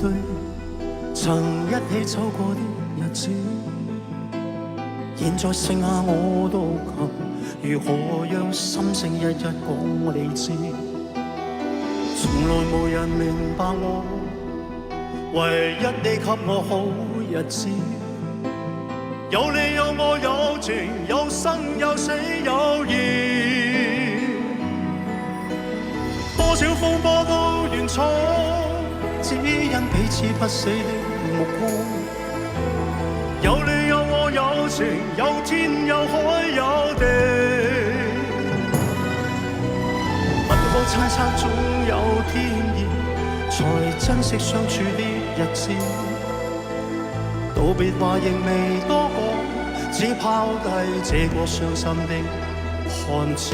對曾一起走過的日子，現在剩下我獨行，如何讓心聲一一講你知？從來無人明白我，唯一你給我好日子。有你有我有情，有生有死有義，多少風波都願闖，只因彼此不死的目光。有你有我有情，有天有海有地，不可猜測總有天意，才珍惜相處的日子。道別話仍未多講，只拋低這個傷心的漢子。